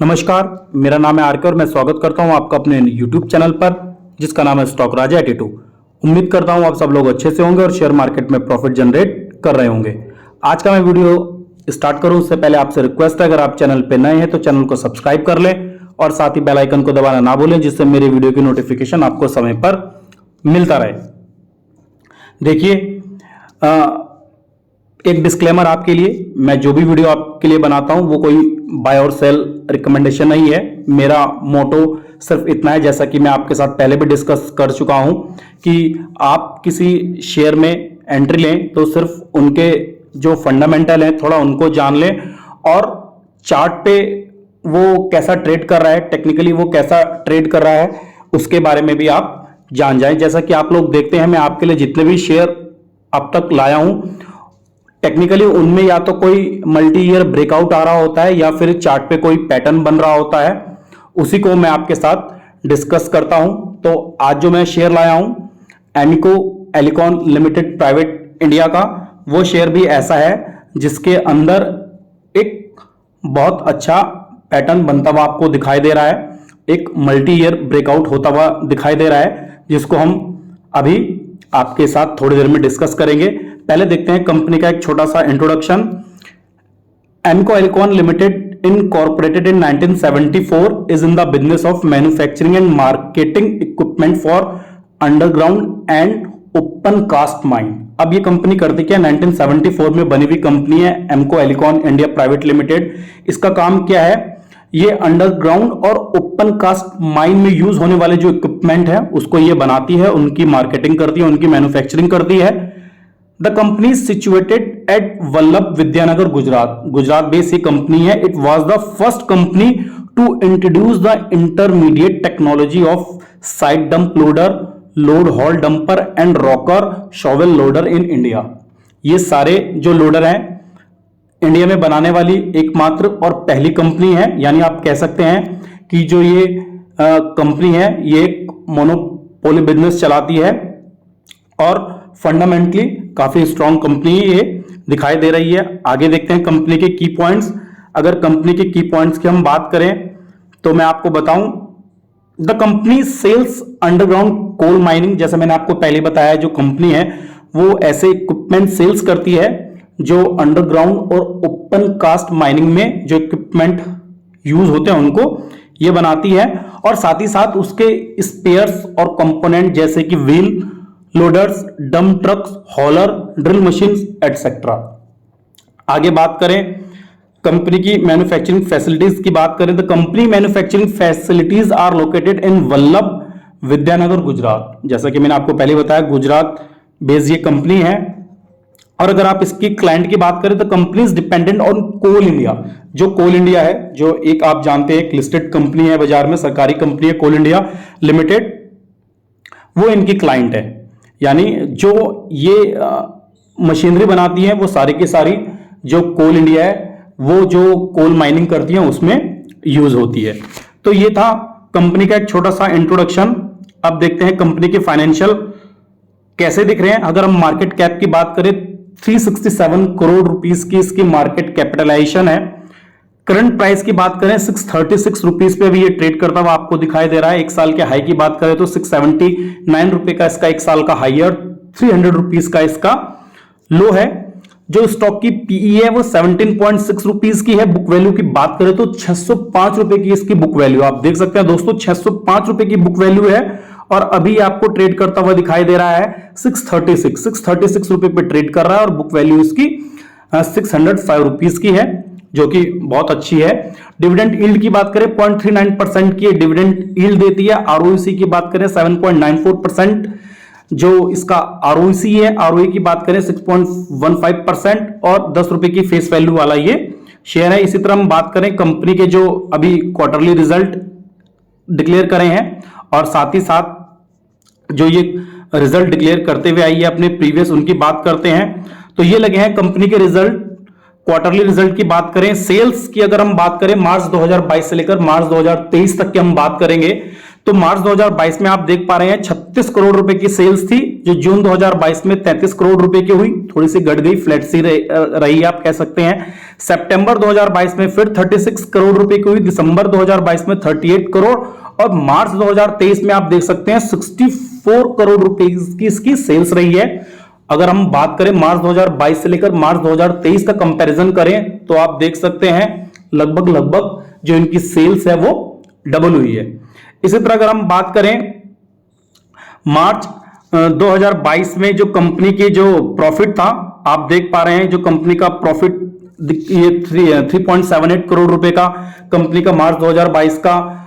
नमस्कार, मेरा नाम है आरके और मैं स्वागत करता हूं आपका अपने YouTube चैनल पर जिसका नाम है स्टॉक राजा 82। उम्मीद करता हूं आप सब लोग अच्छे से होंगे और शेयर मार्केट में प्रॉफिट जनरेट कर रहे होंगे। आज का मैं वीडियो स्टार्ट करूं उससे पहले आपसे रिक्वेस्ट है, अगर आप चैनल पे नए हैं तो चैनल को सब्सक्राइब कर लें और साथ ही बेल आइकन को दबाना ना भूलें जिससे मेरे वीडियो की नोटिफिकेशन आपको समय पर मिलता रहे। देखिए, एक डिस्क्लेमर आपके लिए, मैं जो भी वीडियो आपके लिए बनाता हूं वो कोई बाय और सेल रिकमेंडेशन नहीं है। मेरा मोटो सिर्फ इतना है, जैसा कि मैं आपके साथ पहले भी डिस्कस कर चुका हूं, कि आप किसी शेयर में एंट्री लें तो सिर्फ उनके जो फंडामेंटल है थोड़ा उनको जान लें और चार्ट पे वो कैसा ट्रेड कर रहा है, टेक्निकली वो कैसा ट्रेड कर रहा है उसके बारे में भी आप जान जाएं। जैसा कि आप लोग देखते हैं, मैं आपके लिए जितने भी शेयर अब तक लाया हूं टेक्निकली उनमें या तो कोई मल्टी ईयर ब्रेकआउट आ रहा होता है या फिर चार्ट पे कोई पैटर्न बन रहा होता है, उसी को मैं आपके साथ डिस्कस करता हूं। तो आज जो मैं शेयर लाया हूं Emco Elecon limited private India का, वो शेयर भी ऐसा है जिसके अंदर एक बहुत अच्छा पैटर्न बनता हुआ आपको दिखाई दे रहा है, एक मल्टी ईयर ब्रेकआउट होता हुआ दिखाई दे रहा है, जिसको हम अभी आपके साथ थोड़ी देर में डिस्कस करेंगे। पहले देखते हैं कंपनी का एक छोटा सा introduction. Emico Elecon limited incorporated in 1974 is in the business of manufacturing and marketing equipment for underground and open cast mine. अब ये कंपनी करती क्या, 1974 में बनी हुई कंपनी है Emco Elecon India private limited. इसका काम क्या है, ये अंडरग्राउंड और ओपन कास्ट माइन में यूज होने वाले जो इक्विपमेंट है उसको ये बनाती है, उनकी मार्केटिंग करती है, उनकी मैन्युफैक्चरिंग करती है। The company is situated at Vallabh Vidyanagar Gujarat. Gujarat based ये कंपनी है। It was the first company to introduce the intermediate technology of side dump loader, load haul dumper and rocker shovel loader in India. ये सारे जो loader हैं India में बनाने वाली एकमात्र और पहली कंपनी है, यानी आप कह सकते हैं कि जो ये कंपनी है ये एक मोनोपोली बिजनेस चलाती है और फंडामेंटली काफी स्ट्रॉन्ग कंपनी ये दिखाई दे रही है। आगे देखते हैं कंपनी के की पॉइंट्स। अगर कंपनी के की पॉइंट्स की हम बात करें तो मैं आपको बताऊं, the company sells underground coal mining. जैसे मैंने आपको पहले बताया, जो कंपनी है वो ऐसे इक्विपमेंट सेल्स करती है जो अंडरग्राउंड और ओपन कास्ट माइनिंग में जो इक्विपमेंट यूज होते हैं उनको ये बनाती है, और साथ ही साथ उसके स्पेयर्स और कंपोनेंट जैसे कि व्हील लोडर्स, डंप ट्रक्स, हॉलर, ड्रिल मशीन्स एटसेट्रा। आगे बात करें कंपनी की मैन्युफैक्चरिंग फैसिलिटीज की बात करें तो company manufacturing facilities are located in Vallabh Vidyanagar Gujarat. जैसा कि मैंने आपको पहले बताया, गुजरात बेस्ड ये कंपनी है। और अगर आप इसकी क्लाइंट की बात करें तो company is dependent on Coal India. जो कोल इंडिया है, जो एक आप जानते हैं एक लिस्टेड कंपनी है बाजार में, सरकारी कंपनी है कोल इंडिया लिमिटेड, वो इनकी क्लाइंट है। यानी जो ये मशीनरी बनाती है वो सारी की सारी जो कोल इंडिया है वो जो कोल माइनिंग करती है उसमें यूज होती है। तो ये था कंपनी का एक छोटा सा इंट्रोडक्शन। अब देखते हैं कंपनी के फाइनेंशियल कैसे दिख रहे हैं। अगर हम मार्केट कैप की बात करें, 367 करोड़ रुपीस की इसकी मार्केट कैपिटलाइजेशन है। करंट प्राइस की बात करें 636 रुपीस पे भी ये ट्रेड करता हुआ आपको दिखाई दे रहा है। एक साल के हाई की बात करें तो 679 रुपए का इसका एक साल का हाई है और 300 रुपीस का इसका लो है। जो स्टॉक की पीई है वो 17.6 रुपीस की है। बुक वैल्यू की बात करें तो 605 रुपए की इसकी बुक वैल्यू, आप देख सकते हैं दोस्तों 605 रुपए की बुक वैल्यू है और अभी आपको ट्रेड करता हुआ दिखाई दे रहा है 636 रुपए पे ट्रेड कर रहा है और बुक वैल्यू इसकी 605 रुपीस की है, जो कि बहुत अच्छी है। डिविडेंड यील्ड की बात करें 0.39% की डिविडेंड यील्ड देती है। आरओसी की बात करें 7.94% जो इसका आरओसी है। आरओई की बात करें 6.15% और 10 रुपए की फेस वैल्यू वाला ये शेयर है। इसी तरह हम बात करें कंपनी के जो अभी क्वार्टरली रिजल्ट डिक्लेयर करे हैं और साथ ही साथ जो ये रिजल्ट डिक्लेयर करते हुए आई है अपने प्रीवियस, उनकी बात करते हैं तो ये लगे हैं कंपनी के रिजल्ट। क्वार्टरली रिजल्ट की बात करें, सेल्स की अगर हम बात करें मार्च 2022 से लेकर मार्च 2023 तक की हम बात करेंगे तो मार्च 2022 में आप देख पा रहे हैं 36 करोड़ रुपए की सेल्स थी, जो जून 2022 में 33 करोड़ रुपए की हुई, थोड़ी सी घट गई, फ्लैट सी रही आप कह सकते हैं। सितंबर 2022 में फिर 36 करोड़ रुपए की हुई, दिसंबर 2022 में 38 करोड़, और मार्च 2023 में आप देख सकते हैं 64 करोड़ रुपए की इसकी सेल्स रही है। अगर हम बात करें मार्च 2022 से लेकर मार्च 2023 का कंपैरिजन करें तो आप देख सकते हैं लगभग जो इनकी सेल्स है वो डबल हुई है। इसी तरह अगर हम बात करें मार्च 2022 में जो कंपनी के जो प्रॉफिट था, आप देख पा रहे हैं जो कंपनी का प्रॉफिट ये 3.78 करोड़ रुपए का कंपनी का मार्च 2022 का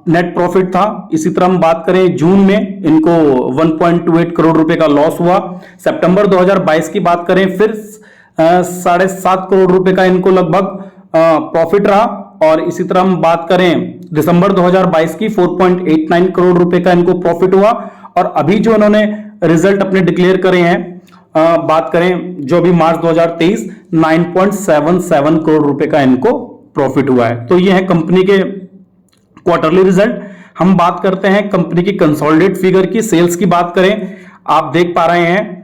नेट प्रॉफिट था। इसी तरह हम बात करें जून में इनको 1.28 करोड़ रुपए का लॉस हुआ। सितंबर 2022 की बात करें फिर 7.5 करोड़ रुपए का इनको लगभग प्रॉफिट रहा। और इसी तरह हम बात करें दिसंबर 2022 की 4.89 करोड़ रुपए का इनको प्रॉफिट हुआ। और अभी जो इन्होंने रिजल्ट अपने डिक्लेयर करे हैं, बात करें जो अभी मार्च 2023 9.77 करोड़ रुपए का इनको प्रॉफिट हुआ है। तो ये है कंपनी के क्वार्टरली रिजल्ट। हम बात करते हैं कंपनी की कंसोलिडेट फिगर की, सेल्स की बात करें, आप देख पा रहे हैं,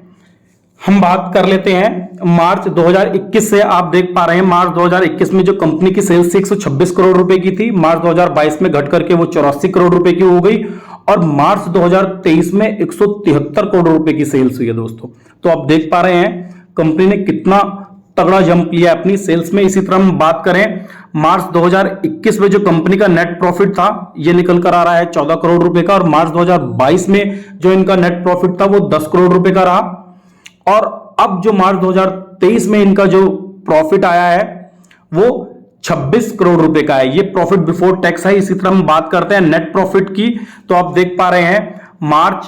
हम बात कर लेते हैं मार्च 2021 से। आप देख पा रहे हैं मार्च 2021 में जो कंपनी की सेल्स 126 करोड़ रुपए की थी, मार्च 2022 में घट करके वो 84 करोड़ रुपए की हो गई, और मार्च 2023 में 173 करोड़ रुपए की सेल्स हुई है दोस्तों। तो आप देख पा रहे हैं कंपनी ने कितना तगड़ा जंप लिया अपनी सेल्स में। इसी तरह हम बात करें मार्च 2021 में जो कंपनी का नेट प्रॉफिट था ये निकल कर आ रहा है 14 करोड़ रुपए का, और मार्च 2022 में जो इनका नेट प्रॉफिट था वो 10 करोड़ रुपए का रहा। और अब जो मार्च 2023 में इनका जो प्रॉफिट आया है वो 26 करोड़ रुपए का है, ये प्रॉफिट बिफोर टैक्स है। इसी तरह हम बात करते हैं नेट प्रॉफिट की, तो आप देख पा रहे हैं मार्च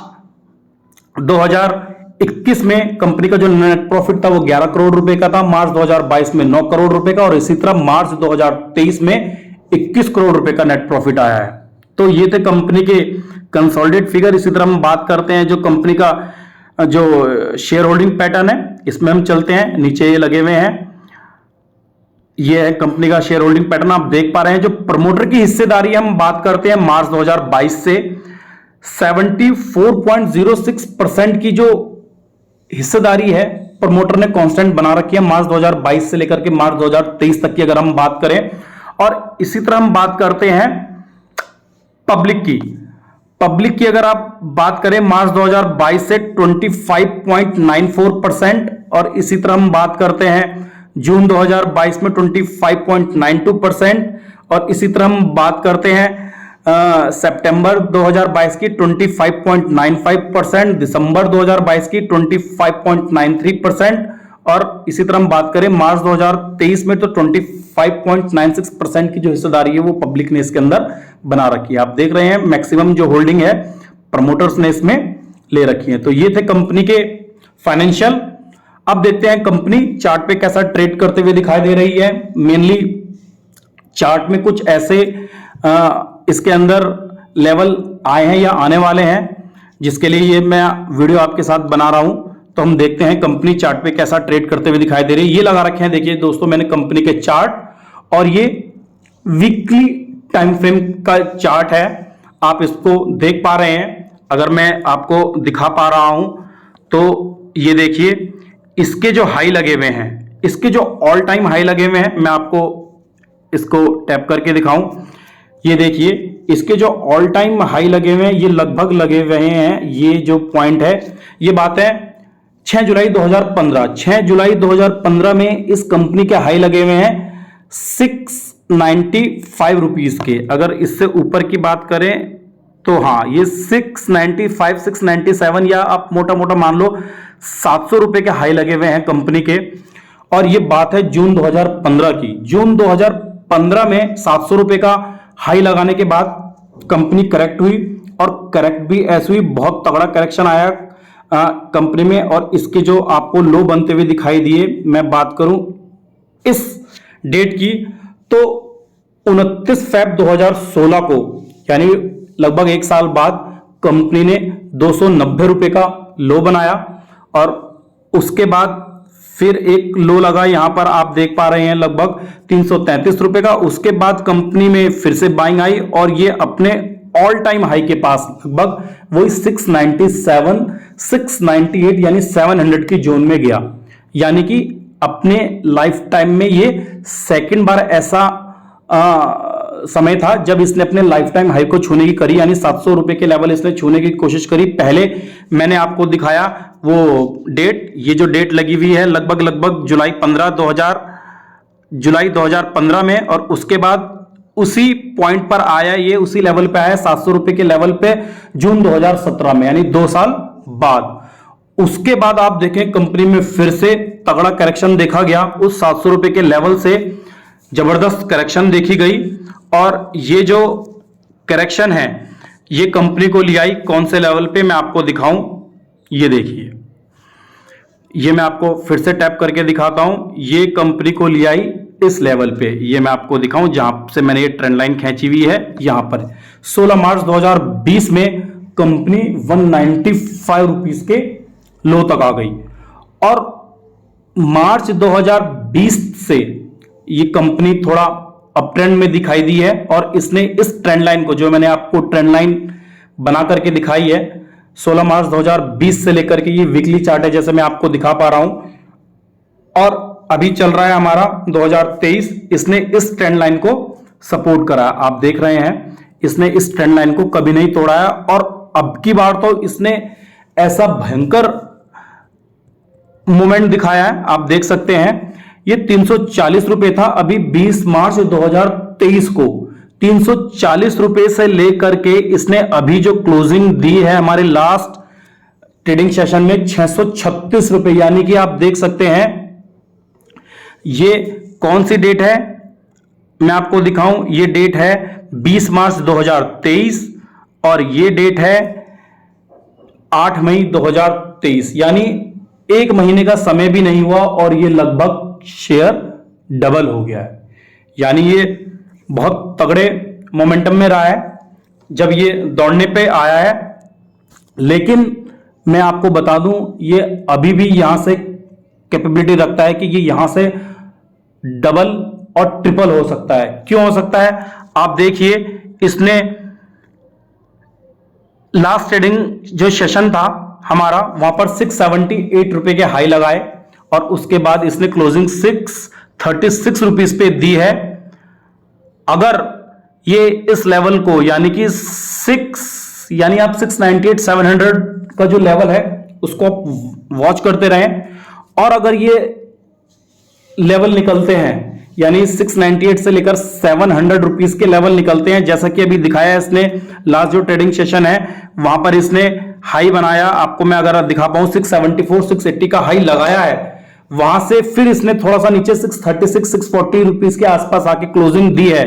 2021 में कंपनी का जो नेट प्रॉफिट था वो 11 करोड़ रुपए का था, मार्च 2022 में 9 करोड़ रुपए का, और इसी तरह मार्च 2023 में 21 करोड़ रुपए का नेट प्रॉफिट आया है। तो ये थे कंपनी के कंसोलिडेट फिगर। इसी तरह हम बात करते हैं जो कंपनी का जो शेयर होल्डिंग पैटर्न है, इसमें हम चलते हैं, नीचे ये लगे हुए हैं, ये है कंपनी का शेयर होल्डिंग पैटर्न। आप देख पा रहे हैं जो प्रमोटर की हिस्सेदारी हम बात करते हैं मार्च 2022 से 74.06% की जो हिस्सेदारी है प्रमोटर ने कांस्टेंट बना रखी है मार्च 2022 से लेकर के मार्च 2023 तक की अगर हम बात करें। और इसी तरह हम बात करते हैं पब्लिक की अगर आप बात करें मार्च 2022 से 25.94%, और इसी तरह हम बात करते हैं जून 2022 में 25.92%, और इसी तरह हम बात करते हैं सितंबर 2022 की 25.95%, दिसंबर 2022 की 25.93%, और इसी तरह हम बात करें मार्च 2023 में तो 25.96% की जो हिस्सेदारी है वो पब्लिक ने इसके अंदर बना रखी है। आप देख रहे हैं मैक्सिमम जो होल्डिंग है प्रमोटर्स ने इसमें ले रखी है। तो ये थे कंपनी के फाइनेंशियल। अब देखते हैं कंपनी चार्ट पे कैसा ट्रेड करते हुए दिखाई दे रही है। मेनली चार्ट में कुछ ऐसे इसके अंदर लेवल आए हैं या आने वाले हैं जिसके लिए ये मैं वीडियो आपके साथ बना रहा हूं। तो हम देखते हैं कंपनी चार्ट पे कैसा ट्रेड करते हुए दिखाई दे रही है। ये लगा रखे हैं, देखिए दोस्तों मैंने कंपनी के चार्ट, और ये वीकली टाइम फ्रेम का चार्ट है, आप इसको देख पा रहे हैं। अगर मैं आपको दिखा पा रहा हूं तो ये देखिए इसके जो हाई लगे हुए हैं, इसके जो ऑल टाइम हाई लगे हुए हैं, मैं आपको इसको टैप करके दिखाऊं। ये देखिए इसके जो ऑल टाइम हाई लगे हुए हैं ये लगभग लगे हुए हैं, ये जो पॉइंट है ये बात है 6 जुलाई 2015। 6 जुलाई 2015 में इस कंपनी के हाई लगे हुए हैं 695 रुपीज के। अगर इससे ऊपर की बात करें तो हाँ ये 695 697 या आप मोटा मोटा मान लो 700 रुपए के हाई लगे हुए हैं कंपनी के। और ये बात है जून 2015 की। जून 2015 में 700 रुपए का हाई लगाने के बाद कंपनी करेक्ट हुई, और करेक्ट भी ऐसे हुई, बहुत तगड़ा करेक्शन आया कंपनी में, और इसके जो आपको लो बनते हुए दिखाई दिए। मैं बात करूं इस डेट की तो 29 फरवरी 2016 को, यानी लगभग एक साल बाद कंपनी ने 290 रुपए का लो बनाया, और उसके बाद फिर एक लो लगा यहां पर आप देख पा रहे हैं लगभग 333 रुपए का। उसके बाद कंपनी में फिर से बाइंग आई और ये अपने ऑल टाइम हाई के पास लगभग वही 697 698 यानी 700 की जोन में गया। यानी कि अपने लाइफ टाइम में ये सेकंड बार ऐसा समय था जब इसने अपने लाइफ टाइम हाई को छूने की करी, यानी 700 रुपए के लेवल इसने छूने की कोशिश करी। पहले मैंने आपको दिखाया वो डेट, ये जो डेट लगी हुई है लगभग जुलाई 2015 में, और उसके बाद उसी पॉइंट पर आया, ये उसी लेवल पे आया 700 रुपए के लेवल पे जून 2017 में, यानी 2 साल बाद। उसके बाद आप देखें कंपनी में फिर से तगड़ा करेक्शन देखा गया, उस 700 रुपए के लेवल से जबरदस्त करेक्शन देखी गई, और ये जो करेक्शन है ये कंपनी को ले आई कौन से लेवल पे मैं आपको दिखाऊं, ये देखिए, ये मैं आपको फिर से टैप करके दिखाता हूं, ये कंपनी को ले आई इस लेवल पे, ये मैं आपको दिखाऊं जहां से मैंने ये ट्रेंड लाइन खींची हुई है, यहां पर 16 मार्च 2020 में कंपनी 195 रुपीस के लो तक आ गई, और मार्च 2020 से ये कंपनी थोड़ा अप ट्रेंड में दिखाई दी है, और इसने इस ट्रेंड लाइन को, जो मैंने आपको ट्रेंड लाइन बना करके दिखाई है 16 मार्च 2020 से लेकर के, ये वीकली चार्ट है जैसे मैं आपको दिखा पा रहा हूं, और अभी चल रहा है हमारा 2023, इसने इस ट्रेंड लाइन को सपोर्ट करा। आप देख रहे हैं इसने इस ट्रेंड लाइन को कभी नहीं तोड़ा है, और अब की बार तो इसने ऐसा भयंकर मूवमेंट दिखाया है। आप देख सकते हैं ये 340 रुपए था अभी 20 मार्च 2023 को, 340 रुपए से लेकर के इसने अभी जो क्लोजिंग दी है हमारे लास्ट ट्रेडिंग सेशन में 636 रुपए, यानी कि आप देख सकते हैं ये कौन सी डेट है मैं आपको दिखाऊं, ये डेट है 20 मार्च 2023 और ये डेट है 8 मई 2023, यानी 1 महीने का समय भी नहीं हुआ और ये लगभग शेयर डबल हो गया है। यानी ये बहुत तगड़े मोमेंटम में रहा है जब ये दौड़ने पे आया है, लेकिन मैं आपको बता दूं ये अभी भी यहां से कैपेबिलिटी रखता है कि ये यहां से डबल और ट्रिपल हो सकता है। क्यों हो सकता है? आप देखिए, इसने लास्ट ट्रेडिंग जो सेशन था हमारा, वहां पर 678 रुपए के हाई लगाए और उसके बाद इसने क्लोजिंग 636 रुपीस पे दी है। अगर ये इस लेवल को यानी कि आप 698 700 का जो लेवल है उसको आप वॉच करते रहें, और अगर ये लेवल निकलते हैं यानी 698 से लेकर 700 रुपीस के लेवल निकलते हैं, जैसा कि अभी दिखाया है इसने लास्ट जो ट्रेडिंग सेशन है वहां पर इसने हाई बनाया, आपको मैं अगर दिखा पाऊं 674 680 का हाई लगाया है, वहां से फिर इसने थोड़ा सा नीचे 636 640 रुपीस के आसपास आके क्लोजिंग दी है।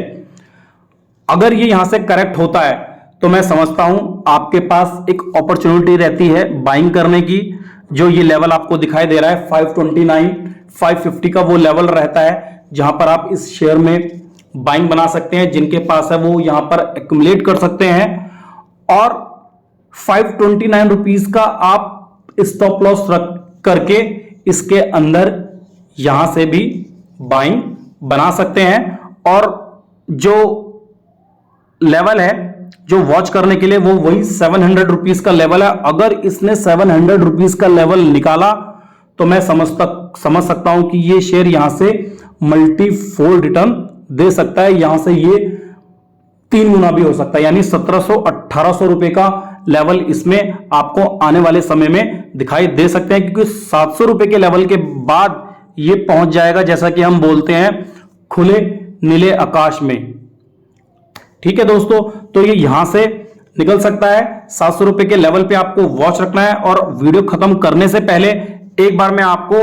अगर ये यहां से करेक्ट होता है तो मैं समझता हूं आपके पास एक अपॉर्चुनिटी रहती है बाइंग करने की। जो ये लेवल आपको दिखाई दे रहा है 529 550 का वो लेवल रहता है जहां पर आप इस शेयर में बाइंग बना सकते हैं, जिनके पास है वो यहां पर एक्युमुलेट कर सकते हैं, और 529 रुपीस का आप स्टॉप लॉस रख करके इसके अंदर यहां से भी बाइंग बना सकते हैं। और जो लेवल है जो वॉच करने के लिए वो वही 700 रुपीस का लेवल है। अगर इसने 700 रुपीस का लेवल निकाला तो मैं समझ सकता हूं कि ये शेयर यहां से मल्टीफोल्ड रिटर्न दे सकता है, यहां से ये 3 गुना भी हो सकता है, यानी 1700-1800 रुपए का लेवल इसमें आपको आने वाले समय में दिखाई दे सकते हैं, क्योंकि 700 रुपए के लेवल के बाद ये पहुंच जाएगा, जैसा कि हम बोलते हैं, खुले नीले आकाश में। ठीक है दोस्तों, तो ये यहां से निकल सकता है। 700 रुपए के लेवल पे आपको वॉच रखना है। और वीडियो खत्म करने से पहले एक बार मैं आपको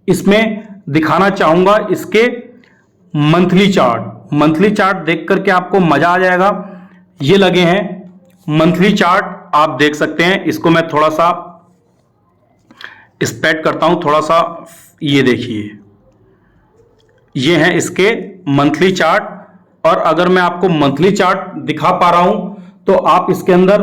इसमें दिखाना चाहूंगा इसके मंथली चार्ट देख करके आपको मजा आ जाएगा। ये लगे हैं मंथली चार्ट, आप देख सकते हैं। इसको मैं थोड़ा सा स्प्रेड करता हूं, थोड़ा सा, ये देखिए, ये हैं इसके मंथली चार्ट। और अगर मैं आपको मंथली चार्ट दिखा पा रहा हूं तो आप इसके अंदर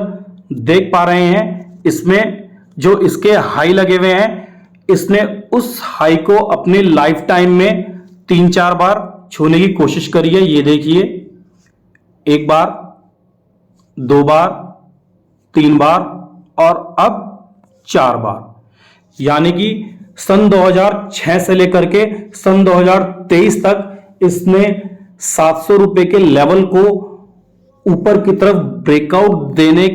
देख पा रहे हैं, इसमें जो इसके हाई लगे हुए हैं, इसने उस हाई को अपने लाइफ टाइम में 3-4 बार छूने की कोशिश करी है। ये देखिए, 1 बार, 2 बार, 3 बार और अब 4 बार, यानी कि सन 2006 से लेकर के सन 2023 तक इसने 700 रुपए के लेवल को ऊपर की तरफ ब्रेकआउट देने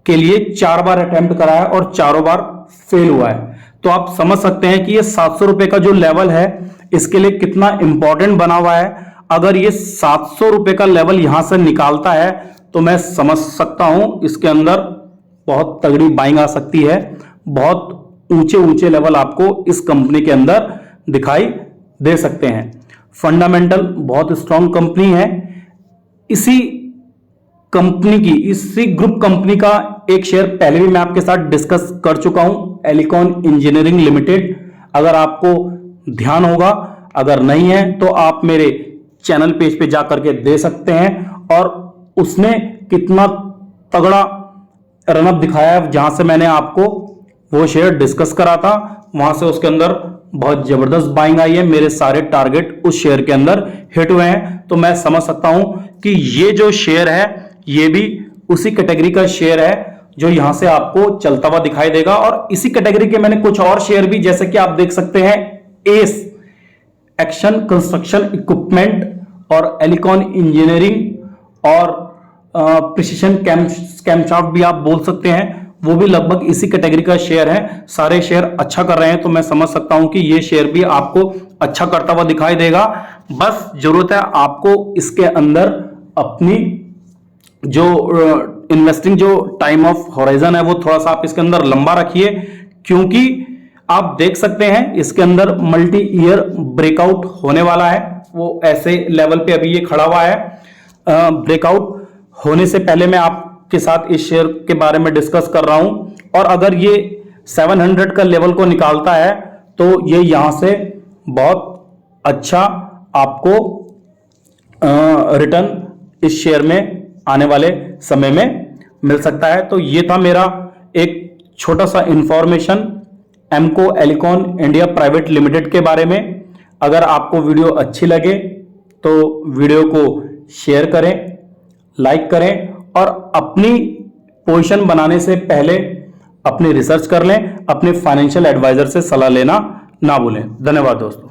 के लिए 4 बार अटेम्प्ट करा है और चारों बार फेल हुआ है। तो आप समझ सकते हैं कि ये 700 रुपए का जो लेवल है इसके लिए कितना इंपॉर्टेंट बना हुआ है। अगर ये 700 रुपए का लेवल यहां से निकालता है तो मैं समझ सकता हूं इसके अंदर बहुत तगड़ी बाइंग आ सकती है। बहुत ऊंचे ऊंचे लेवल आपको इस कंपनी के अंदर दिखाई दे सकते हैं। फंडामेंटल बहुत स्ट्रांग कंपनी है। इसी कंपनी की, इसी ग्रुप कंपनी का एक शेयर पहले भी मैं आपके साथ डिस्कस कर चुका हूं, एलिकॉन इंजीनियरिंग लिमिटेड। अगर आपको ध्यान होगा, अगर नहीं है तो आप मेरे चैनल पेज पे जाकर के दे सकते हैं। और उसने कितना तगड़ा रनअप दिखाया है, जहां से मैंने आपको वो शेयर डिस्कस करा था, वहां से उसके अंदर बहुत जबरदस्त बाइंग आई है। मेरे सारे टारगेट उस शेयर के अंदर हिट हुए हैं। तो मैं समझ सकता हूं कि ये जो शेयर है ये भी उसी कैटेगरी का शेयर है जो यहां से आपको चलता हुआ दिखाई देगा। और इसी कैटेगरी के मैंने कुछ और शेयर भी, जैसे कि आप देख सकते हैं, एस एक्शन कंस्ट्रक्शन इक्विपमेंट और एलिकॉन इंजीनियरिंग और प्रिसिशन कैमशाफ्ट भी आप बोल सकते हैं, वो भी लगभग इसी कैटेगरी का शेयर है। सारे शेयर अच्छा कर रहे हैं, तो मैं समझ सकता हूं कि ये शेयर भी आपको अच्छा करता हुआ दिखाई देगा। बस जरूरत है आपको इसके अंदर अपनी जो इन्वेस्टिंग जो टाइम ऑफ होराइजन है वो थोड़ा सा आप इसके अंदर लंबा रखिए, क्योंकि आप देख सकते हैं इसके अंदर मल्टी ईयर ब्रेकआउट होने वाला है। वो ऐसे लेवल पे अभी ये खड़ा हुआ है। ब्रेकआउट होने से पहले मैं आपके साथ इस शेयर के बारे में डिस्कस कर रहा हूं। और अगर ये 700 का लेवल को निकालता है तो ये यहां से बहुत अच्छा आपको रिटर्न इस शेयर में आने वाले समय में मिल सकता है। तो ये था मेरा एक छोटा सा information एमको Elecon India private limited के बारे में। अगर आपको वीडियो अच्छी लगे तो वीडियो को शेयर करें, लाइक करें और अपनी पोजीशन बनाने से पहले अपनी रिसर्च कर लें। अपने फाइनेंशियल एडवाइजर से सलाह लेना ना भूलें। धन्यवाद दोस्तों।